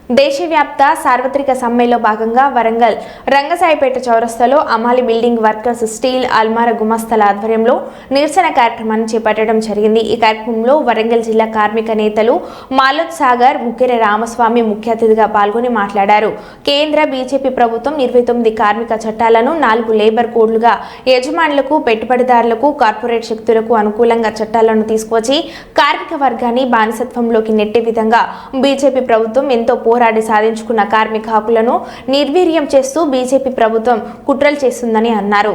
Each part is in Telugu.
దేశవ్యాప్త సార్వత్రిక సమ్మెలో భాగంగా వరంగల్ రంగసాయిపేట చౌరస్తాలో అమాలి బిల్డింగ్ వర్కర్స్ స్టీల్ అల్మార గుమస్తల ఆధ్వర్యంలో నిరసన కార్యక్రమాన్ని చేపట్టడం జరిగింది। ఈ కార్యక్రమంలో వరంగల్ జిల్లా కార్మిక నేతలు మాలోత్ సాగర్, ముక్కెర రామస్వామి ముఖ్య అతిథిగా పాల్గొని మాట్లాడారు। కేంద్ర బీజేపీ ప్రభుత్వం 29 కార్మిక చట్టాలను 4 లేబర్ కోడ్లుగా యజమానులకు, పెట్టుబడిదారులకు, కార్పొరేట్ శక్తులకు అనుకూలంగా చట్టాలను తీసుకువచ్చి కార్మిక వర్గాన్ని బానిసత్వంలోకి నెట్టే విధంగా బీజేపీ ప్రభుత్వం ఎంతో పోరాడి సాధించుకున్న కార్మిక హక్కులను నిర్వీర్యం చేస్తూ బీజేపీ ప్రభుత్వం కుట్రలు చేస్తుందని అన్నారు।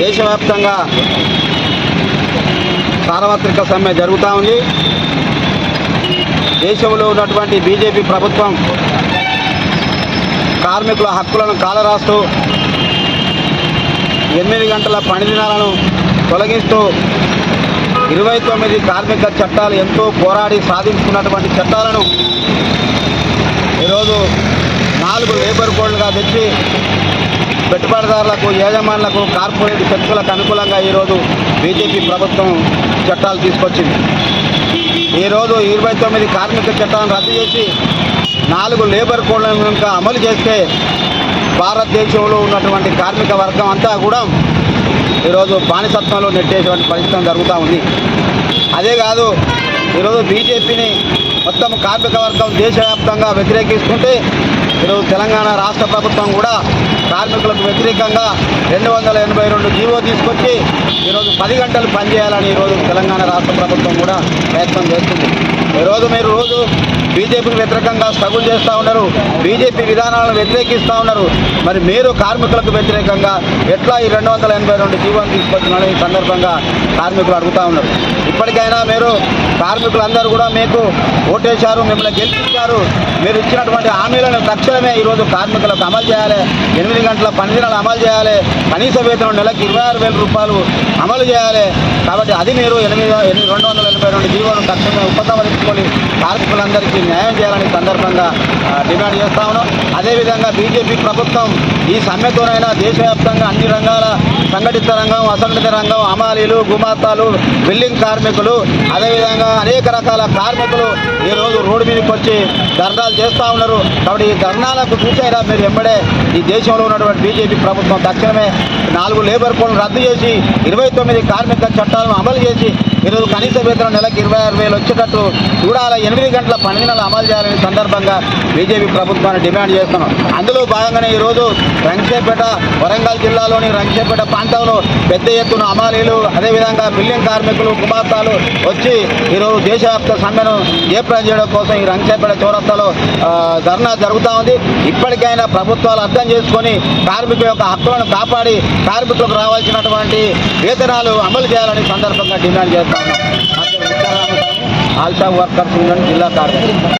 దేశవ్యాప్తంగా సార్వత్రిక సమ్మె జరుగుతూ ఉంది। దేశంలో ఉన్నటువంటి బీజేపీ ప్రభుత్వం కార్మికుల హక్కులను కాలరాస్తూ 8 గంటల పని దినాలను తొలగిస్తూ 29 కార్మిక చట్టాలు ఎంతో పోరాడి సాధించుకున్నటువంటి చట్టాలను ఈరోజు 4 లేబర్ కోడ్లుగా తెచ్చి పెట్టుబడిదారులకు, యజమానులకు, కార్పొరేట్ శక్తులకు అనుకూలంగా ఈరోజు బీజేపీ ప్రభుత్వం చట్టాలు తీసుకొచ్చింది। ఈరోజు 29 కార్మిక చట్టాలను రద్దు చేసి 4 లేబర్ కోడ్లను కనుక అమలు చేస్తే భారతదేశంలో ఉన్నటువంటి కార్మిక వర్గం అంతా కూడా ఈరోజు బానిసత్వంలో నెట్టేటువంటి పరిస్థితి జరుగుతూ ఉంది। అదే కాదు, ఈరోజు బీజేపీని మొత్తం కార్మిక వర్గం దేశవ్యాప్తంగా వ్యతిరేకిస్తుంటే ఈరోజు తెలంగాణ రాష్ట్ర ప్రభుత్వం కూడా కార్మికులకు వ్యతిరేకంగా 282 జీవో తీసుకొచ్చి ఈరోజు 10 గంటలు పనిచేయాలని ఈరోజు తెలంగాణ రాష్ట్ర ప్రభుత్వం కూడా ప్రయత్నం చేస్తుంది। ఈరోజు మీరు రోజు బీజేపీకి వ్యతిరేకంగా స్ట్రగుల్ చేస్తూ ఉన్నారు, బీజేపీ విధానాలను వ్యతిరేకిస్తూ ఉన్నారు। మరి మీరు కార్మికులకు వ్యతిరేకంగా ఎట్లా ఈ 282 జీవోను తీసుకొచ్చినారని ఈ సందర్భంగా కార్మికులు అడుగుతూ ఉన్నారు। ఇప్పటికైనా మీరు కార్మికులందరూ కూడా మీకు ఓటేశారు, మిమ్మల్ని గెలిపించారు, మీరు ఇచ్చినటువంటి హామీలను తక్షణమే ఈరోజు కార్మికులకు అమలు చేయాలి। 8 గంటల పని దినాలు అమలు చేయాలి, కనీస వేతనం నెలకు 26,000 రూపాయలు అమలు చేయాలి। కాబట్టి అది మీరు 282 జీవోను తక్షణమే ఉపసంహరించుకొని కార్మికులందరికీ న్యాయం చేయాలని సందర్భంగా డిమాండ్ చేస్తా ఉన్నాం। అదేవిధంగా బీజేపీ ప్రభుత్వం ఈ సమ్మెతోనైనా దేశవ్యాప్తంగా అన్ని రంగాల సంఘటిత రంగం, అసంఘటిత రంగం, హమాలీలు, గుమాస్తాలు, బిల్డింగ్ కార్మికులు, అదేవిధంగా అనేక రకాల కార్మికులు ఈరోజు రోడ్డు మీదకి వచ్చి ధర్నాలు చేస్తూ ఉన్నారు। కాబట్టి ఈ ధర్నాలకు చూసైనా మీరు వెంబడే ఈ దేశంలో ఉన్నటువంటి బీజేపీ ప్రభుత్వం తక్షణమే 4 లేబర్ కోడ్లను రద్దు చేసి 29 కార్మిక చట్టాలను అమలు చేసి ఈరోజు కనీస వేతనం నెలకు 26,000 వచ్చేటట్టు చూడాలి, 8 గంటల పని దినాలు అమలు చేయాలని సందర్భంగా బీజేపీ ప్రభుత్వాన్ని డిమాండ్ చేస్తున్నాం। అందులో భాగంగానే ఈరోజు రంగసాయిపేట, వరంగల్ జిల్లాలోని రంగసాయిపేట ప్రాంతంలో పెద్ద ఎత్తున హమాలీలు, అదేవిధంగా బిల్డింగ్ కార్మికులు, గుమాస్తాలు వచ్చి ఈరోజు దేశవ్యాప్త సమ్మెను జయప్రదం చేయడం కోసం ఈ రంగసాయిపేట చౌరస్తాలో ధర్నా జరుగుతూ ఉంది। ఇప్పటికైనా ప్రభుత్వాలు అర్థం చేసుకొని కార్మికుల యొక్క హక్కులను కాపాడి కార్మికులకు రావాల్సినటువంటి వేతనాలు అమలు చేయాలని సందర్భంగా డిమాండ్ చేస్తా ఉన్నాం। ఆల్సా వర్కర్స్ యూనియన్ జిల్లా కార్యదర్శి।